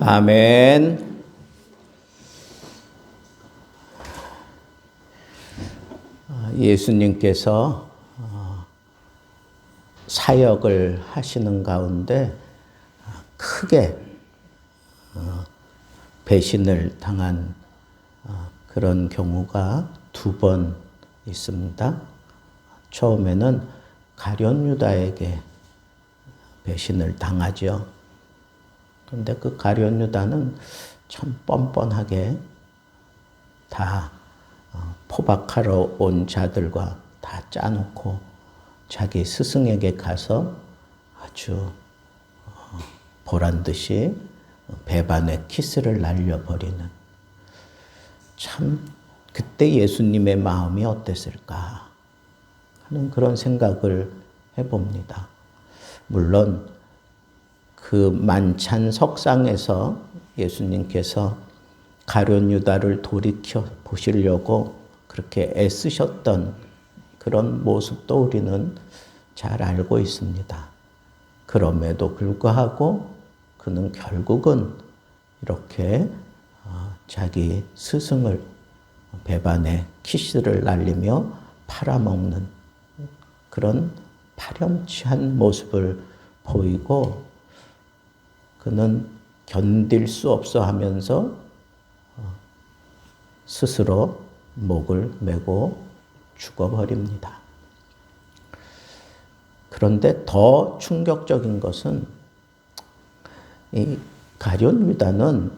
아멘. 예수님께서 사역을 하시는 가운데 크게 배신을 당한 그런 경우가 2번 있습니다. 처음에는 가룟 유다에게 배신을 당하죠. 그런데 그 가룟 유다는 참 뻔뻔하게 다 포박하러 온 자들과 다 짜놓고 자기 스승에게 가서 아주 보란듯이 배반의 키스를 날려버리는, 참 그때 예수님의 마음이 어땠을까 하는 그런 생각을 해봅니다. 물론 그 만찬 석상에서 예수님께서 가룟 유다를 돌이켜 보시려고 그렇게 애쓰셨던 그런 모습도 우리는 잘 알고 있습니다. 그럼에도 불구하고 그는 결국은 이렇게 자기 스승을 배반의 키스를 날리며 팔아먹는 그런 파렴치한 모습을 보이고, 그는 견딜 수 없어 하면서 스스로 목을 메고 죽어버립니다. 그런데 더 충격적인 것은 이 가룟 유다는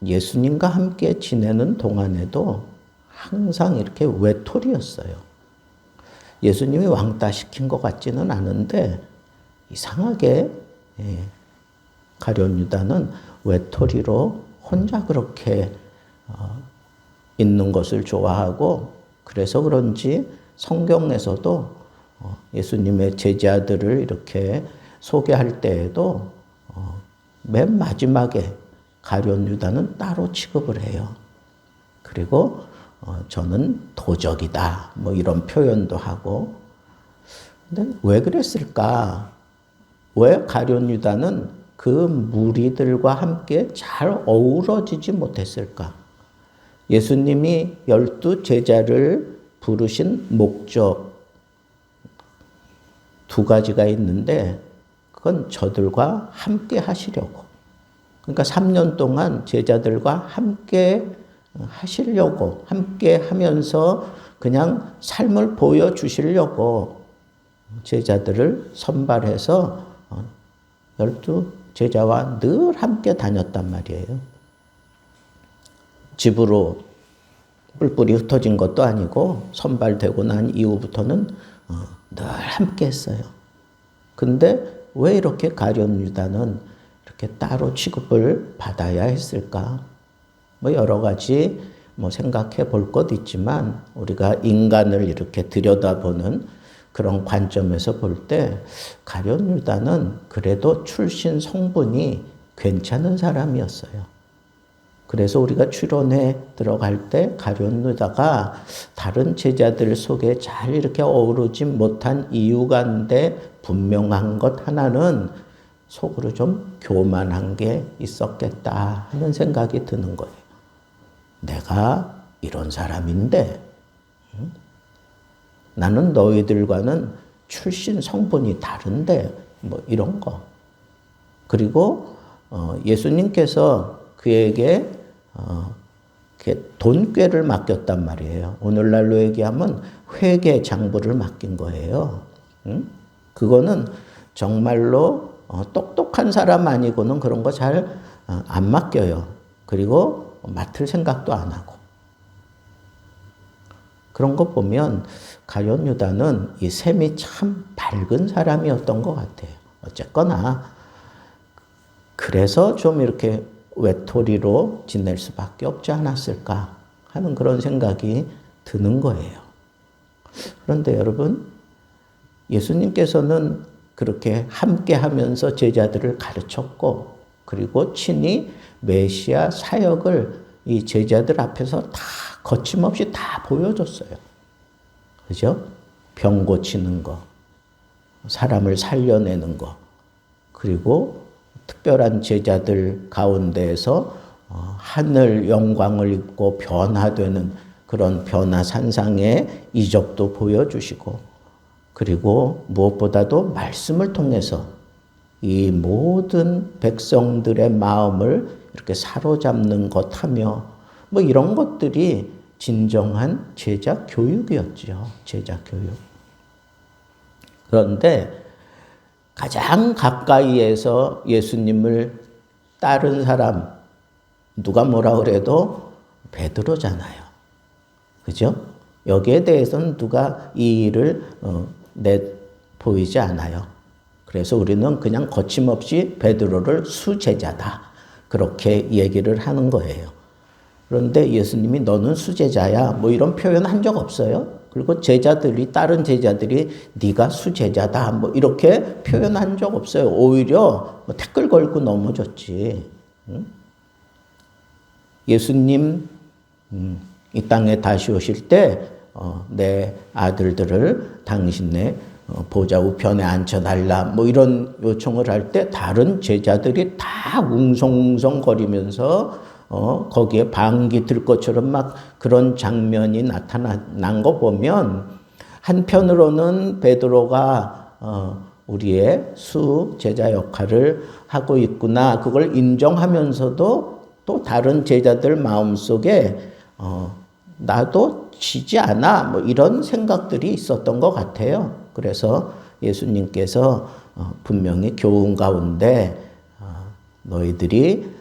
예수님과 함께 지내는 동안에도 항상 이렇게 외톨이였어요. 예수님이 왕따 시킨 것 같지는 않은데 이상하게 가룟 유다는 외톨이로 혼자 그렇게 있는 것을 좋아하고, 그래서 그런지 성경에서도 예수님의 제자들을 이렇게 소개할 때에도 맨 마지막에 가룟 유다는 따로 취급을 해요. 그리고 저는 도적이다 뭐 이런 표현도 하고. 근데 왜 그랬을까? 왜 가룟 유다는 그 무리들과 함께 잘 어우러지지 못했을까? 예수님이 12 제자를 부르신 목적 2가지가 있는데, 그건 저들과 함께 하시려고, 그러니까 3년 동안 제자들과 함께 하시려고, 함께 하면서 그냥 삶을 보여주시려고 제자들을 선발해서 12 제자와 늘 함께 다녔단 말이에요. 집으로 뿔뿔이 흩어진 것도 아니고 선발되고 난 이후부터는 늘 함께 했어요. 근데 왜 이렇게 가룟 유다는 이렇게 따로 취급을 받아야 했을까? 뭐 여러 가지 생각해 볼 것 있지만, 우리가 인간을 이렇게 들여다보는 그런 관점에서 볼 때 가룟 유다는 그래도 출신 성분이 괜찮은 사람이었어요. 그래서 우리가 추론에 들어갈 때 가룟 유다가 다른 제자들 속에 잘 이렇게 어우러지 못한 이유가인데 분명한 것 하나는 속으로 좀 교만한 게 있었겠다 하는 생각이 드는 거예요. 내가 이런 사람인데 나는 너희들과는 출신 성분이 다른데 뭐 이런 거. 그리고 예수님께서 그에게 돈꾀를 맡겼단 말이에요. 오늘날로 얘기하면 회계 장부를 맡긴 거예요. 그거는 정말로 똑똑한 사람 아니고는 그런 거 잘 안 맡겨요. 그리고 맡을 생각도 안 하고. 그런 거 보면 가룟 유다는 이 셈이 참 밝은 사람이었던 것 같아요. 어쨌거나 그래서 좀 이렇게 외톨이로 지낼 수밖에 없지 않았을까 하는 그런 생각이 드는 거예요. 그런데 여러분, 예수님께서는 그렇게 함께 하면서 제자들을 가르쳤고, 그리고 친히 메시아 사역을 이 제자들 앞에서 다 거침없이 다 보여줬어요. 그죠? 병 고치는 거, 사람을 살려내는 거, 그리고 특별한 제자들 가운데에서 하늘 영광을 입고 변화되는 그런 변화산상의 이적도 보여주시고, 그리고 무엇보다도 말씀을 통해서 이 모든 백성들의 마음을 이렇게 사로잡는 것 하며 뭐 이런 것들이 진정한 제자 교육이었죠. 제자 교육. 그런데 가장 가까이에서 예수님을 따른 사람, 누가 뭐라 그래도 베드로잖아요. 그죠? 여기에 대해서는 누가 이의를 보이지 않아요. 그래서 우리는 그냥 거침없이 베드로를 수제자다, 그렇게 얘기를 하는 거예요. 그런데 예수님이 너는 수제자야 뭐 이런 표현 한 적 없어요. 그리고 다른 제자들이 네가 수제자다 뭐 이렇게 표현한 적 없어요. 오히려 태클 걸고 넘어졌지. 예수님 이 땅에 다시 오실 때 내 아들들을 당신의 보좌 우편에 앉혀달라 뭐 이런 요청을 할 때 다른 제자들이 다 웅성웅성거리면서 거기에 방귀 들 것처럼 막 그런 장면이 나타난 거 보면, 한편으로는 베드로가 우리의 수제자 역할을 하고 있구나, 그걸 인정하면서도 또 다른 제자들 마음속에 나도 지지 않아 뭐 이런 생각들이 있었던 것 같아요. 그래서 예수님께서 분명히 교훈 가운데 너희들이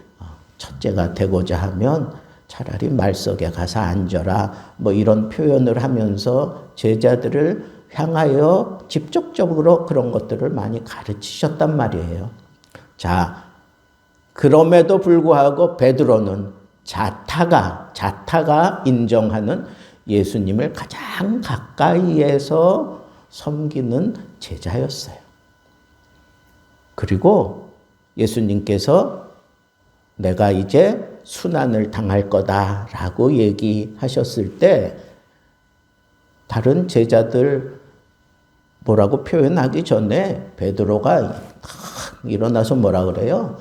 첫째가 되고자 하면 차라리 말석에 가서 앉아라 뭐 이런 표현을 하면서 제자들을 향하여 직접적으로 그런 것들을 많이 가르치셨단 말이에요. 자, 그럼에도 불구하고 베드로는 자타가 인정하는 예수님을 가장 가까이에서 섬기는 제자였어요. 그리고 예수님께서 내가 이제 순환을 당할 거다라고 얘기하셨을 때 다른 제자들 뭐라고 표현하기 전에 베드로가 일어나서 뭐라 그래요?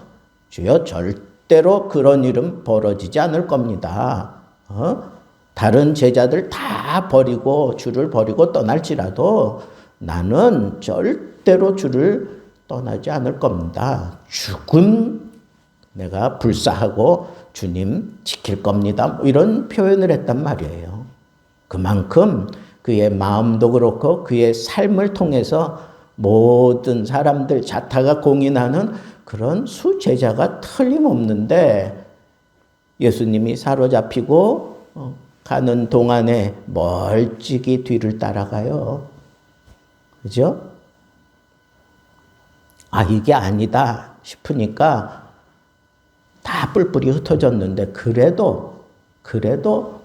주여, 절대로 그런 일은 벌어지지 않을 겁니다. 다른 제자들 다 버리고 주를 버리고 떠날지라도 나는 절대로 주를 떠나지 않을 겁니다. 죽음 내가 불사하고 주님 지킬 겁니다. 뭐 이런 표현을 했단 말이에요. 그만큼 그의 마음도 그렇고 그의 삶을 통해서 모든 사람들 자타가 공인하는 그런 수제자가 틀림없는데, 예수님이 사로잡히고 가는 동안에 멀찍이 뒤를 따라가요. 그죠? 이게 아니다 싶으니까 다 뿔뿔이 흩어졌는데 그래도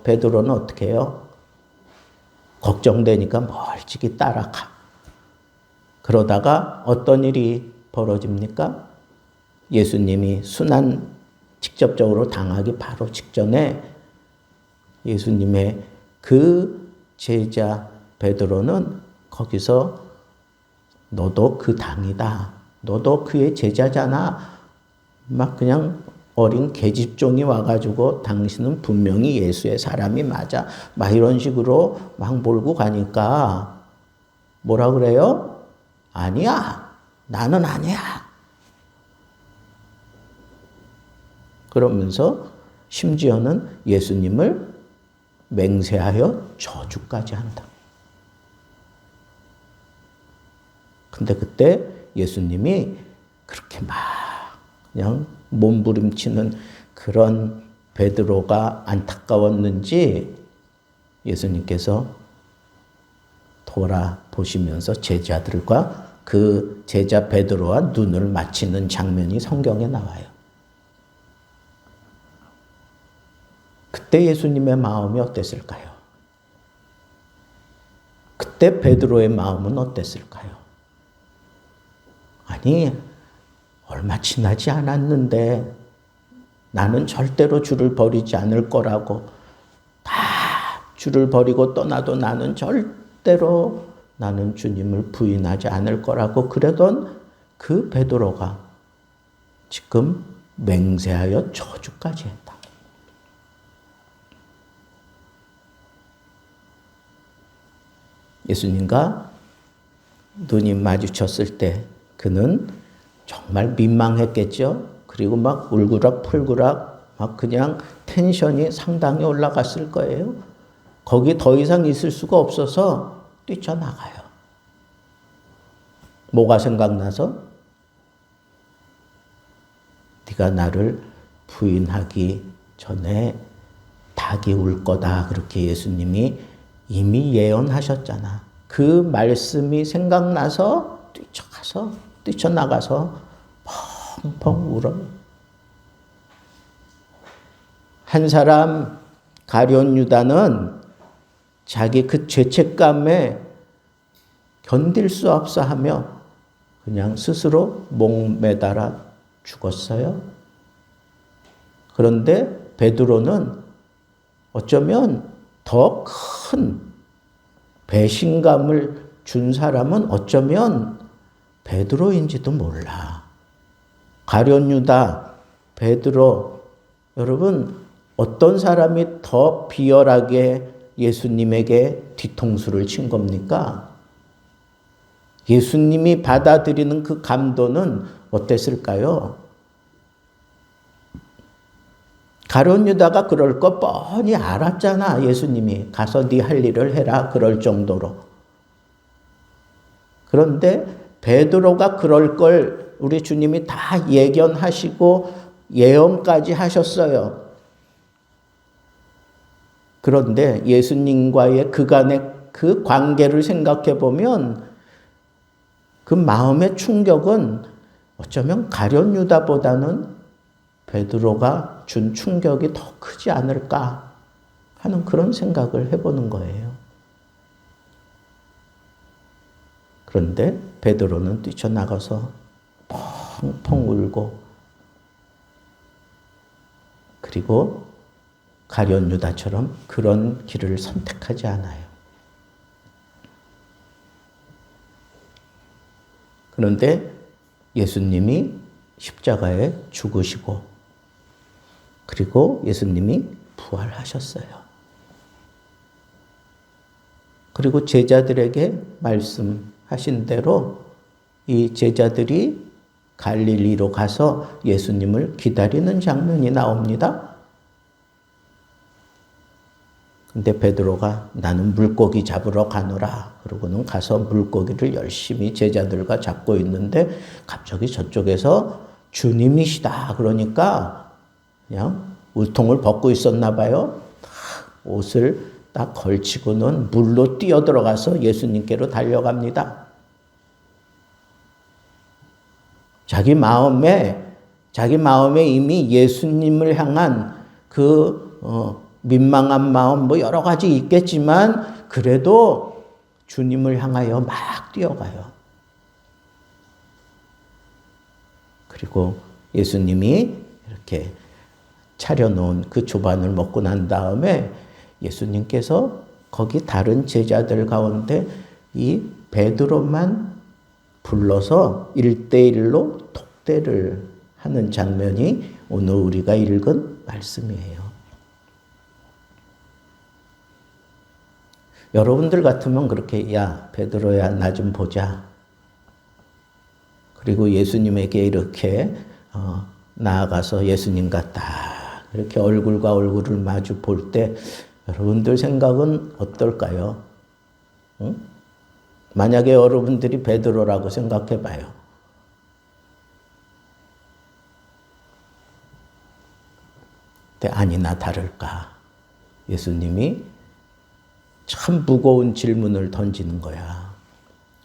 베드로는 어떻게 해요? 걱정되니까 멀찍이 따라가. 그러다가 어떤 일이 벌어집니까? 예수님이 순환 직접적으로 당하기 바로 직전에 예수님의 그 제자 베드로는 거기서 너도 그 당이다. 너도 그의 제자잖아. 막 그냥 어린 계집종이 와가지고 당신은 분명히 예수의 사람이 맞아. 막 이런 식으로 막 몰고 가니까 뭐라 그래요? 아니야. 나는 아니야. 그러면서 심지어는 예수님을 맹세하여 저주까지 한다. 근데 그때 예수님이 그렇게 막 그냥 몸부림치는 그런 베드로가 안타까웠는지 예수님께서 돌아보시면서 제자들과 그 제자 베드로와 눈을 맞추는 장면이 성경에 나와요. 그때 예수님의 마음이 어땠을까요? 그때 베드로의 마음은 어땠을까요? 아니, 얼마 지나지 않았는데 나는 절대로 주를 버리지 않을 거라고, 다 주를 버리고 떠나도 나는 절대로 나는 주님을 부인하지 않을 거라고 그러던 그 베드로가 지금 맹세하여 저주까지 했다. 예수님과 눈이 마주쳤을 때 그는 정말 민망했겠죠. 그리고 막 울그락불그락 막 그냥 텐션이 상당히 올라갔을 거예요. 거기 더 이상 있을 수가 없어서 뛰쳐나가요. 뭐가 생각나서? 네가 나를 부인하기 전에 닭이 울 거다. 그렇게 예수님이 이미 예언하셨잖아. 그 말씀이 생각나서 뛰쳐나가서 펑펑 울어요. 한 사람 가룟 유다는 자기 그 죄책감에 견딜 수 없어 하며 그냥 스스로 목매달아 죽었어요. 그런데 베드로는 어쩌면 더 큰 배신감을 준 사람은 어쩌면 베드로인지도 몰라. 가룟 유다, 베드로, 여러분 어떤 사람이 더 비열하게 예수님에게 뒤통수를 친 겁니까? 예수님이 받아들이는 그 감도는 어땠을까요? 가룟 유다가 그럴 거 뻔히 알았잖아. 예수님이 가서 네 할 일을 해라. 그럴 정도로. 그런데 베드로가 그럴 걸 우리 주님이 다 예견하시고 예언까지 하셨어요. 그런데 예수님과의 그간의 그 관계를 생각해 보면 그 마음의 충격은 어쩌면 가룟 유다보다는 베드로가 준 충격이 더 크지 않을까 하는 그런 생각을 해보는 거예요. 그런데 베드로는 뛰쳐나가서 펑펑 울고 그리고 가룟 유다처럼 그런 길을 선택하지 않아요. 그런데 예수님이 십자가에 죽으시고 그리고 예수님이 부활하셨어요. 그리고 제자들에게 말씀하신 대로 이 제자들이 갈릴리로 가서 예수님을 기다리는 장면이 나옵니다. 근데 베드로가 나는 물고기 잡으러 가노라. 그러고는 가서 물고기를 열심히 제자들과 잡고 있는데 갑자기 저쪽에서 주님이시다. 그러니까 그냥 울통을 벗고 있었나 봐요. 옷을 딱 걸치고는 물로 뛰어들어가서 예수님께로 달려갑니다. 자기 마음에 이미 예수님을 향한 그 민망한 마음 뭐 여러 가지 있겠지만 그래도 주님을 향하여 막 뛰어가요. 그리고 예수님이 이렇게 차려놓은 그 조반을 먹고 난 다음에 예수님께서 거기 다른 제자들 가운데 이 베드로만 불러서 1대1로 톡대를 하는 장면이 오늘 우리가 읽은 말씀이에요. 여러분들 같으면 그렇게 야 베드로야 나 좀 보자. 그리고 예수님에게 이렇게 나아가서 예수님과 딱 이렇게 얼굴과 얼굴을 마주 볼 때 여러분들 생각은 어떨까요? 응? 만약에 여러분들이 베드로라고 생각해 봐요. 아니나 다를까. 예수님이 참 무거운 질문을 던지는 거야.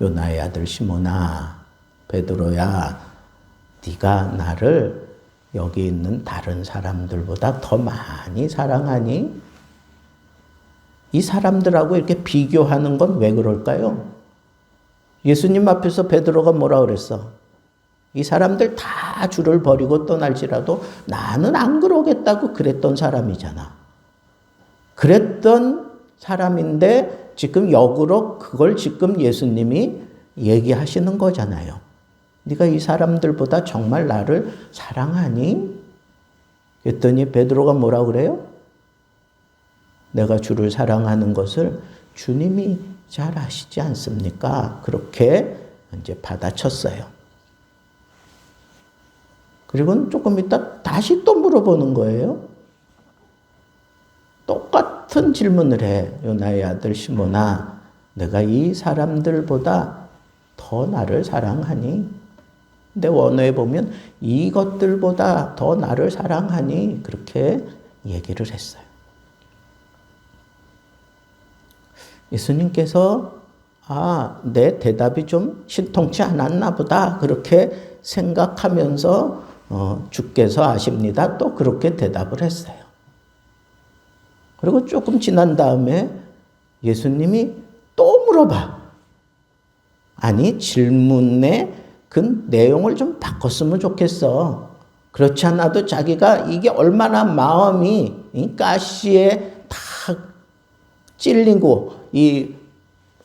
요나의 아들 시몬아, 베드로야, 네가 나를 여기 있는 다른 사람들보다 더 많이 사랑하니? 이 사람들하고 이렇게 비교하는 건 왜 그럴까요? 예수님 앞에서 베드로가 뭐라 그랬어? 이 사람들 다 주를 버리고 떠날지라도 나는 안 그러겠다고 그랬던 사람이잖아. 그랬던 사람인데 지금 역으로 그걸 지금 예수님이 얘기하시는 거잖아요. 네가 이 사람들보다 정말 나를 사랑하니? 그랬더니 베드로가 뭐라 그래요? 내가 주를 사랑하는 것을 주님이 잘 아시지 않습니까? 그렇게 이제 받아쳤어요. 그리고는 조금 있다 다시 또 물어보는 거예요. 똑같은 질문을 해. 요나의 아들 시몬아, 내가 이 사람들보다 더 나를 사랑하니? 근데 원어에 보면 이것들보다 더 나를 사랑하니? 그렇게 얘기를 했어요. 예수님께서 내 대답이 좀 신통치 않았나 보다 그렇게 생각하면서 주께서 아십니다. 또 그렇게 대답을 했어요. 그리고 조금 지난 다음에 예수님이 또 물어봐. 아니 질문의 그 내용을 좀 바꿨으면 좋겠어. 그렇지 않아도 자기가 이게 얼마나 마음이 가시에 탁 찔리고 이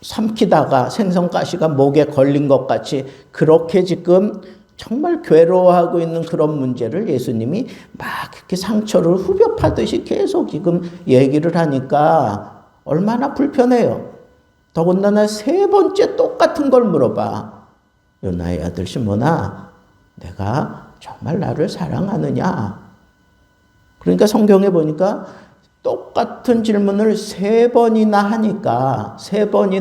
삼키다가 생선가시가 목에 걸린 것 같이 그렇게 지금 정말 괴로워하고 있는 그런 문제를 예수님이 막 이렇게 상처를 후벼 파듯이 계속 지금 얘기를 하니까 얼마나 불편해요. 더군다나 3번째 똑같은 걸 물어봐. 요나의 아들 시몬아, 내가 정말 나를 사랑하느냐? 그러니까 성경에 보니까 똑같은 질문을 3번이나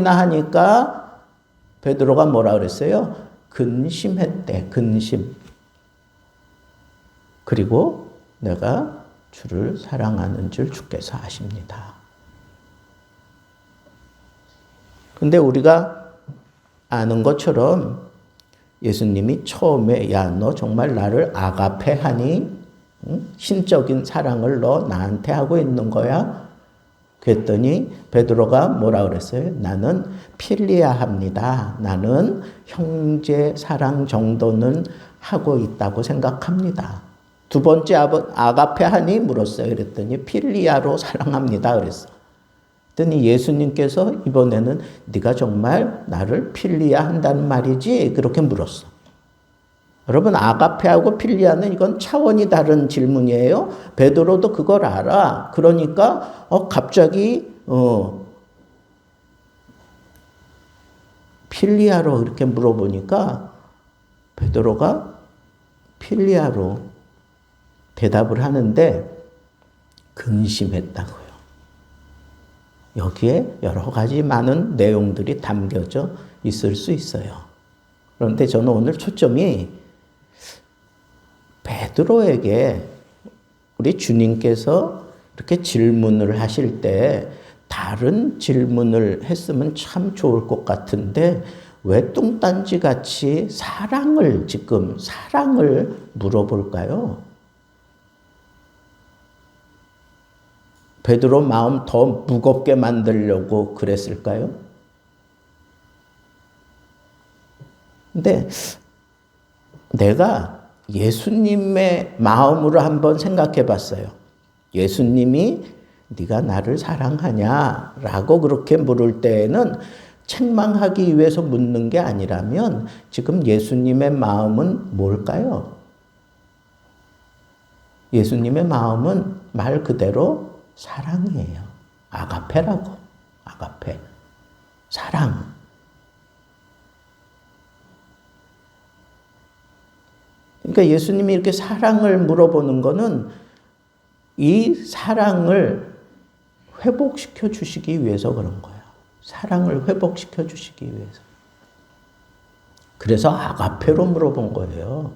하니까 베드로가 뭐라 그랬어요? 근심했대, 근심. 그리고 내가 주를 사랑하는 줄 주께서 아십니다. 근데 우리가 아는 것처럼 예수님이 처음에 야, 너 정말 나를 아가페하니? 응? 신적인 사랑을 너 나한테 하고 있는 거야? 그랬더니 베드로가 뭐라 그랬어요? 나는 필리아합니다. 나는 형제 사랑 정도는 하고 있다고 생각합니다. 2번째 아가페하니? 물었어요. 그랬더니 필리아로 사랑합니다. 그랬어. 그랬더니 예수님께서 이번에는 네가 정말 나를 필리아 한다는 말이지? 그렇게 물었어. 여러분 아가페하고 필리아는 이건 차원이 다른 질문이에요. 베드로도 그걸 알아. 그러니까 갑자기 필리아로 이렇게 물어보니까 베드로가 필리아로 대답을 하는데 근심했다고요. 여기에 여러 가지 많은 내용들이 담겨져 있을 수 있어요. 그런데 저는 오늘 초점이 베드로에게 우리 주님께서 이렇게 질문을 하실 때 다른 질문을 했으면 참 좋을 것 같은데 왜 뚱딴지 같이 사랑을 물어볼까요? 베드로 마음 더 무겁게 만들려고 그랬을까요? 근데 내가 예수님의 마음으로 한번 생각해 봤어요. 예수님이 네가 나를 사랑하냐? 라고 그렇게 물을 때에는 책망하기 위해서 묻는 게 아니라면 지금 예수님의 마음은 뭘까요? 예수님의 마음은 말 그대로 사랑이에요. 아가페라고. 아가페. 사랑. 그러니까 예수님이 이렇게 사랑을 물어보는 거는 이 사랑을 회복시켜 주시기 위해서 그런 거예요. 사랑을 회복시켜 주시기 위해서. 그래서 아가페로 물어본 거예요.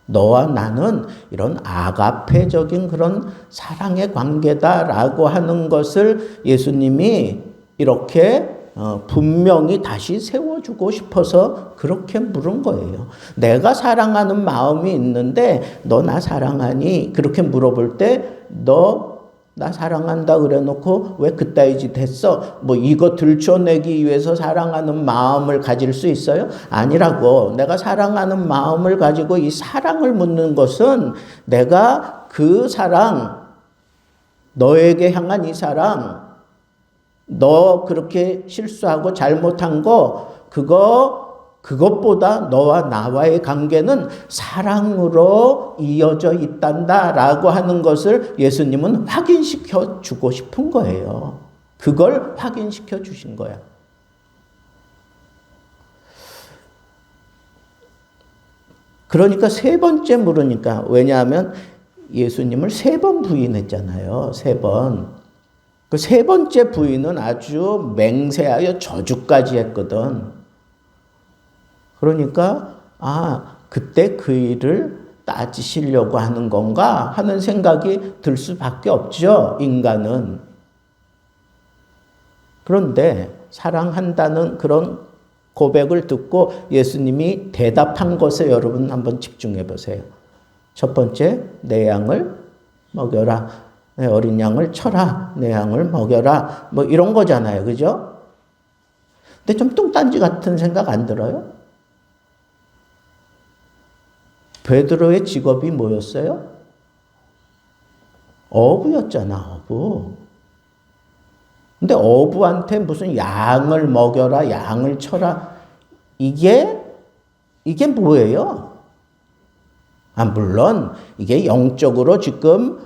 너와 나는 이런 아가페적인 그런 사랑의 관계다라고 하는 것을 예수님이 이렇게 분명히 다시 세워주고 싶어서 그렇게 물은 거예요. 내가 사랑하는 마음이 있는데 너 나 사랑하니? 그렇게 물어볼 때 너 나 사랑한다 그래 놓고 왜 그따위 짓 했어? 뭐 이거 들춰내기 위해서 사랑하는 마음을 가질 수 있어요? 아니라고. 내가 사랑하는 마음을 가지고 이 사랑을 묻는 것은 내가 그 사랑, 너에게 향한 이 사랑, 너 그렇게 실수하고 잘못한 거, 그것보다 너와 나와의 관계는 사랑으로 이어져 있단다라고 하는 것을 예수님은 확인시켜 주고 싶은 거예요. 그걸 확인시켜 주신 거야. 그러니까 세 번째 물으니까, 왜냐하면 예수님을 3번 부인했잖아요. 3번. 그 3번째 부인은 아주 맹세하여 저주까지 했거든. 그러니까 그때 그 일을 따지시려고 하는 건가 하는 생각이 들 수밖에 없죠. 인간은. 그런데 사랑한다는 그런 고백을 듣고 예수님이 대답한 것에 여러분 한번 집중해 보세요. 첫 번째, 내 양을 먹여라. 내 어린 양을 쳐라. 내 양을 먹여라. 뭐 이런 거잖아요. 그죠? 근데 좀 뚱딴지 같은 생각 안 들어요? 베드로의 직업이 뭐였어요? 어부였잖아, 어부. 근데 어부한테 무슨 양을 먹여라, 양을 쳐라. 이게 뭐예요? 물론 이게 영적으로 지금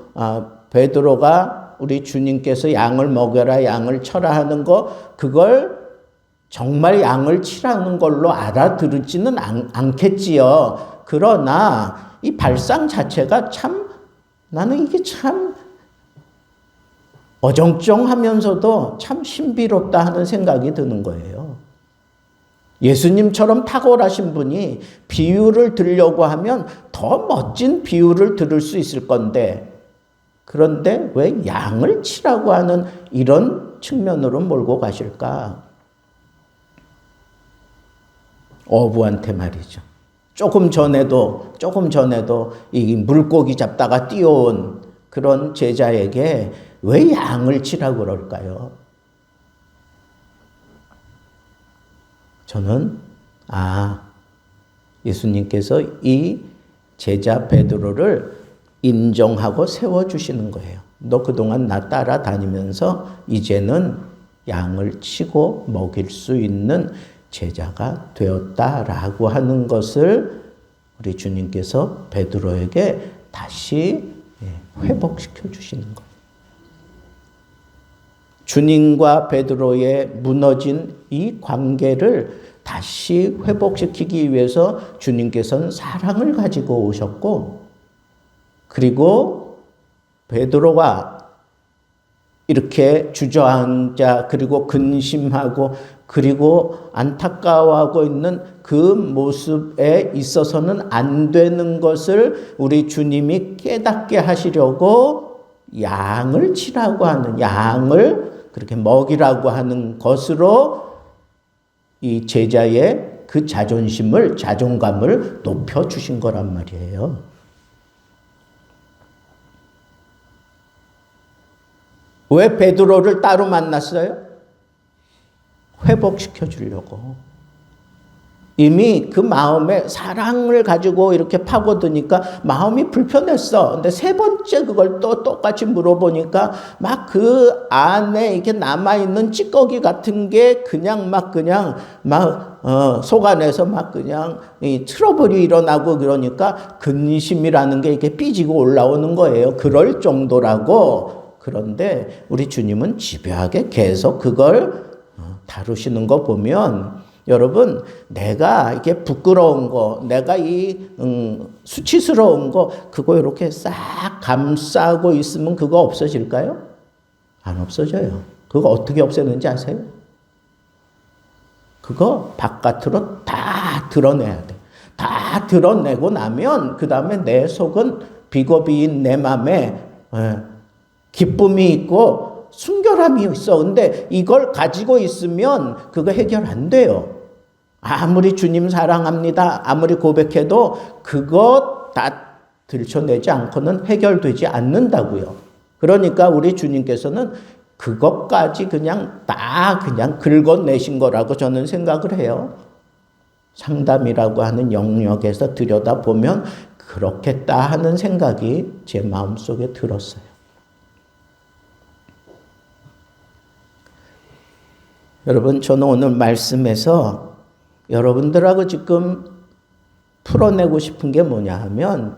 베드로가 우리 주님께서 양을 먹여라, 양을 쳐라 하는 거, 그걸 정말 양을 치라는 걸로 알아들지는 않겠지요. 그러나 이 발상 자체가 참, 나는 이게 참 어정쩡하면서도 참 신비롭다 하는 생각이 드는 거예요. 예수님처럼 탁월하신 분이 비유를 들려고 하면 더 멋진 비유를 들을 수 있을 건데, 그런데 왜 양을 치라고 하는 이런 측면으로 몰고 가실까? 어부한테 말이죠. 조금 전에도 이 물고기 잡다가 뛰어온 그런 제자에게 왜 양을 치라고 그럴까요? 저는 예수님께서 이 제자 베드로를 인정하고 세워주시는 거예요. 너 그동안 나 따라다니면서 이제는 양을 치고 먹일 수 있는 제자가 되었다라고 하는 것을 우리 주님께서 베드로에게 다시 회복시켜 주시는 거예요. 주님과 베드로의 무너진 이 관계를 다시 회복시키기 위해서 주님께서는 사랑을 가지고 오셨고, 그리고 베드로가 이렇게 주저앉아 그리고 근심하고 그리고 안타까워하고 있는 그 모습에 있어서는 안 되는 것을 우리 주님이 깨닫게 하시려고 양을 치라고 하는, 양을 그렇게 먹이라고 하는 것으로 이 제자의 그 자존감을 높여주신 거란 말이에요. 왜 베드로를 따로 만났어요? 회복시켜 주려고. 이미 그 마음에 사랑을 가지고 이렇게 파고드니까 마음이 불편했어. 근데 세 번째 그걸 또 똑같이 물어보니까 막 그 안에 이렇게 남아있는 찌꺼기 같은 게 그냥 속 안에서 막 그냥 이 트러블이 일어나고 그러니까 근심이라는 게 이렇게 삐지고 올라오는 거예요. 그럴 정도라고. 그런데 우리 주님은 집요하게 계속 그걸 다루시는 거 보면 여러분, 내가 이게 부끄러운 거, 내가 이 수치스러운 거, 그거 이렇게 싹 감싸고 있으면 그거 없어질까요? 안 없어져요. 그거 어떻게 없애는지 아세요? 그거 바깥으로 다 드러내야 돼. 다 드러내고 나면 그 다음에 내 속은 비고비인 내 맘에 기쁨이 있고 순결함이 있어. 근데 이걸 가지고 있으면 그거 해결 안 돼요. 아무리 주님 사랑합니다. 아무리 고백해도 그거 다 들춰내지 않고는 해결되지 않는다고요. 그러니까 우리 주님께서는 그것까지 그냥 다 그냥 긁어내신 거라고 저는 생각을 해요. 상담이라고 하는 영역에서 들여다보면 그렇겠다 하는 생각이 제 마음속에 들었어요. 여러분, 저는 오늘 말씀에서 여러분들하고 지금 풀어내고 싶은 게 뭐냐 하면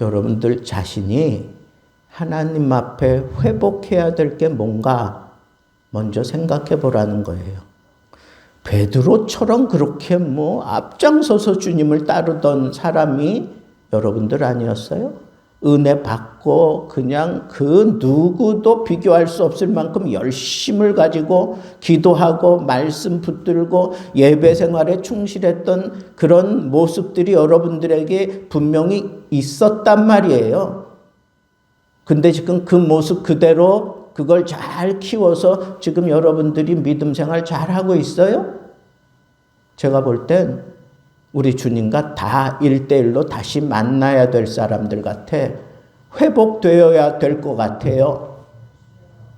여러분들 자신이 하나님 앞에 회복해야 될 게 뭔가 먼저 생각해 보라는 거예요. 베드로처럼 그렇게 앞장서서 주님을 따르던 사람이 여러분들 아니었어요? 은혜 받고 그냥 그 누구도 비교할 수 없을 만큼 열심을 가지고 기도하고 말씀 붙들고 예배 생활에 충실했던 그런 모습들이 여러분들에게 분명히 있었단 말이에요. 근데 지금 그 모습 그대로 그걸 잘 키워서 지금 여러분들이 믿음 생활 잘하고 있어요? 제가 볼 땐 우리 주님과 다 1대1로 다시 만나야 될 사람들 같아. 회복되어야 될 것 같아요.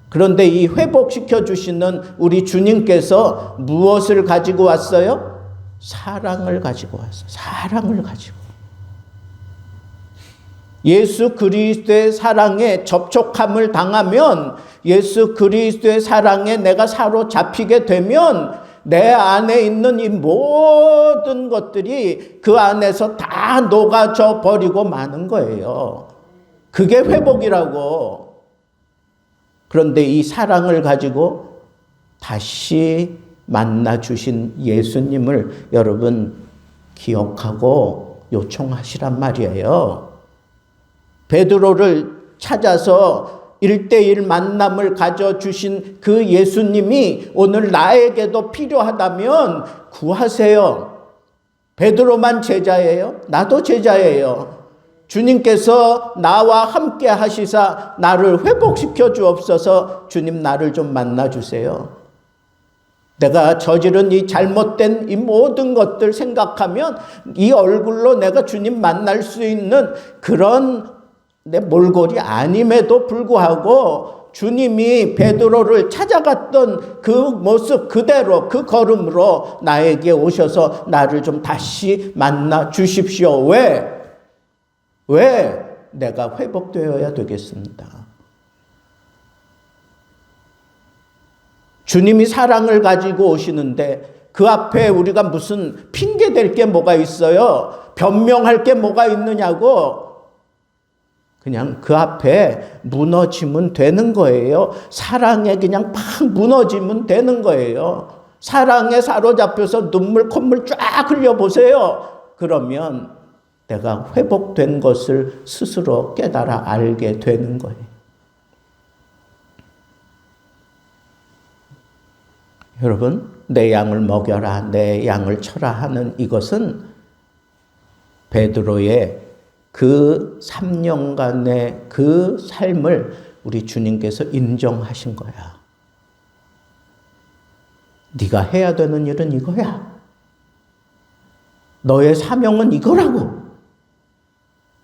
그런데 이 회복시켜 주시는 우리 주님께서 무엇을 가지고 왔어요? 사랑을 가지고 왔어요. 사랑을 가지고. 예수 그리스도의 사랑에 접촉함을 당하면, 예수 그리스도의 사랑에 내가 사로잡히게 되면 내 안에 있는 이 모든 것들이 그 안에서 다 녹아져 버리고 마는 거예요. 그게 회복이라고. 그런데 이 사랑을 가지고 다시 만나 주신 예수님을 여러분 기억하고 요청하시란 말이에요. 베드로를 찾아서 1대1 만남을 가져주신 그 예수님이 오늘 나에게도 필요하다면 구하세요. 베드로만 제자예요? 나도 제자예요. 주님께서 나와 함께 하시사 나를 회복시켜 주옵소서. 주님, 나를 좀 만나주세요. 내가 저지른 이 잘못된 이 모든 것들 생각하면 이 얼굴로 내가 주님 만날 수 있는 그런 내 몰골이 아님에도 불구하고 주님이 베드로를 찾아갔던 그 모습 그대로 그 걸음으로 나에게 오셔서 나를 좀 다시 만나 주십시오. 왜? 내가 회복되어야 되겠습니다. 주님이 사랑을 가지고 오시는데 그 앞에 우리가 무슨 핑계 댈 게 뭐가 있어요? 변명할 게 뭐가 있느냐고. 그냥 그 앞에 무너지면 되는 거예요. 사랑에 그냥 팍 무너지면 되는 거예요. 사랑에 사로잡혀서 눈물 콧물 쫙 흘려보세요. 그러면 내가 회복된 것을 스스로 깨달아 알게 되는 거예요. 여러분, 내 양을 먹여라, 내 양을 쳐라 하는 이것은 베드로의 그 3년간의 그 삶을 우리 주님께서 인정하신 거야. 네가 해야 되는 일은 이거야. 너의 사명은 이거라고.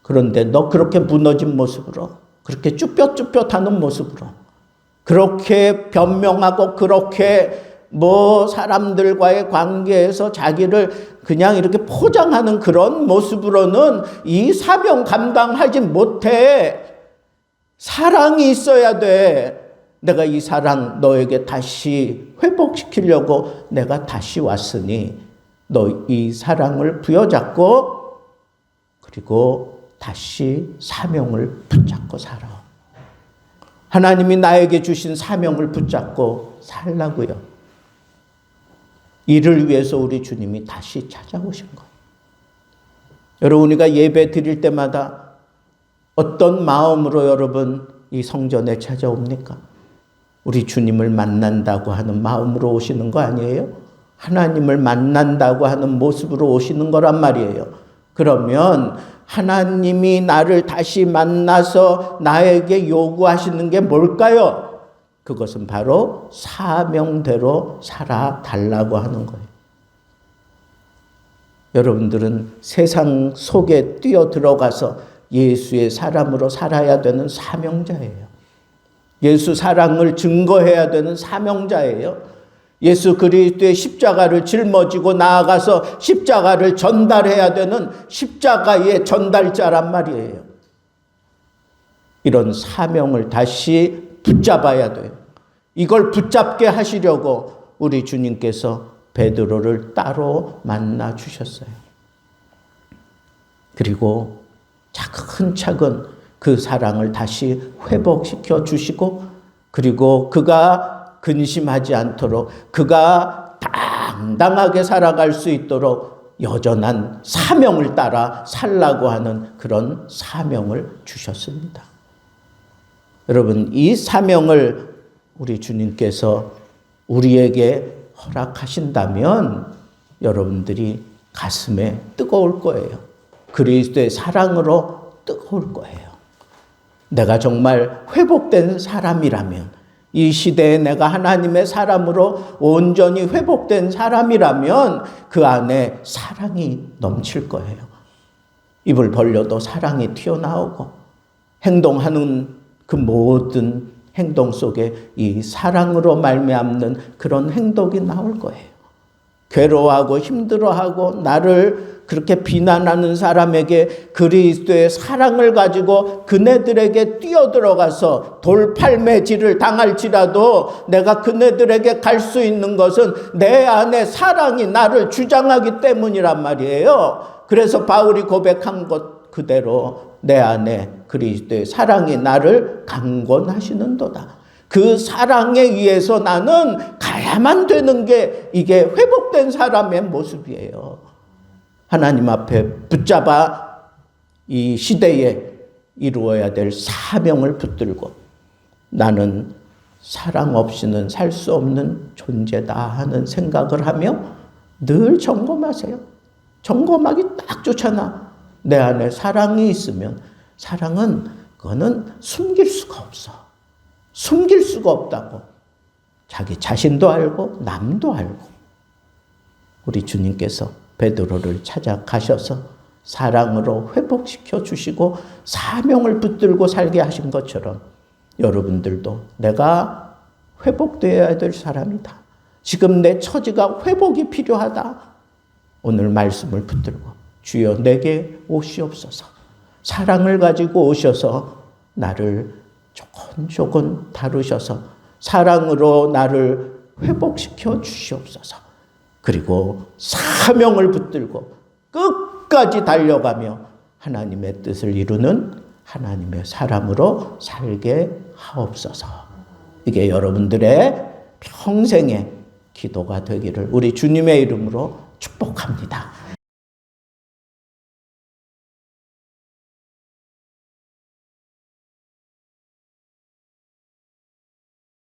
그런데 너 그렇게 무너진 모습으로, 그렇게 쭈뼛쭈뼛하는 모습으로, 그렇게 변명하고 그렇게 뭐 사람들과의 관계에서 자기를 그냥 이렇게 포장하는 그런 모습으로는 이 사명 감당하지 못해. 사랑이 있어야 돼. 내가 이 사랑 너에게 다시 회복시키려고 내가 다시 왔으니 너 이 사랑을 부여잡고 그리고 다시 사명을 붙잡고 살아. 하나님이 나에게 주신 사명을 붙잡고 살라고요. 이를 위해서 우리 주님이 다시 찾아오신 거예요. 여러분, 우리가 예배 드릴 때마다 어떤 마음으로 여러분 이 성전에 찾아옵니까? 우리 주님을 만난다고 하는 마음으로 오시는 거 아니에요? 하나님을 만난다고 하는 모습으로 오시는 거란 말이에요. 그러면 하나님이 나를 다시 만나서 나에게 요구하시는 게 뭘까요? 그것은 바로 사명대로 살아달라고 하는 거예요. 여러분들은 세상 속에 뛰어들어가서 예수의 사람으로 살아야 되는 사명자예요. 예수 사랑을 증거해야 되는 사명자예요. 예수 그리스도의 십자가를 짊어지고 나아가서 십자가를 전달해야 되는 십자가의 전달자란 말이에요. 이런 사명을 다시 붙잡아야 돼요. 이걸 붙잡게 하시려고 우리 주님께서 베드로를 따로 만나 주셨어요. 그리고 차근차근 그 사랑을 다시 회복시켜 주시고, 그리고 그가 근심하지 않도록, 그가 당당하게 살아갈 수 있도록 여전한 사명을 따라 살라고 하는 그런 사명을 주셨습니다. 여러분, 이 사명을 우리 주님께서 우리에게 허락하신다면 여러분들이 가슴에 뜨거울 거예요. 그리스도의 사랑으로 뜨거울 거예요. 내가 정말 회복된 사람이라면, 이 시대에 내가 하나님의 사람으로 온전히 회복된 사람이라면 그 안에 사랑이 넘칠 거예요. 입을 벌려도 사랑이 튀어나오고, 행동하는 그 모든 행동 속에 이 사랑으로 말미암는 그런 행동이 나올 거예요. 괴로워하고 힘들어하고 나를 그렇게 비난하는 사람에게 그리스도의 사랑을 가지고 그네들에게 뛰어들어가서 돌팔매질을 당할지라도 내가 그네들에게 갈 수 있는 것은 내 안에 사랑이 나를 주장하기 때문이란 말이에요. 그래서 바울이 고백한 것 그대로 내 안에 그리스도의 사랑이 나를 강권하시는도다. 그 사랑에 의해서 나는 가야만 되는 게 이게 회복된 사람의 모습이에요. 하나님 앞에 붙잡아 이 시대에 이루어야 될 사명을 붙들고 나는 사랑 없이는 살 수 없는 존재다 하는 생각을 하며 늘 점검하세요. 점검하기 딱 좋잖아. 내 안에 사랑이 있으면 사랑은 그거는 숨길 수가 없어. 숨길 수가 없다고. 자기 자신도 알고 남도 알고. 우리 주님께서 베드로를 찾아가셔서 사랑으로 회복시켜 주시고 사명을 붙들고 살게 하신 것처럼 여러분들도 내가 회복되어야 될 사람이다. 지금 내 처지가 회복이 필요하다. 오늘 말씀을 붙들고 주여 내게 오시옵소서. 사랑을 가지고 오셔서 나를 조곤조곤 다루셔서 사랑으로 나를 회복시켜 주시옵소서. 그리고 사명을 붙들고 끝까지 달려가며 하나님의 뜻을 이루는 하나님의 사람으로 살게 하옵소서. 이게 여러분들의 평생의 기도가 되기를 우리 주님의 이름으로 축복합니다.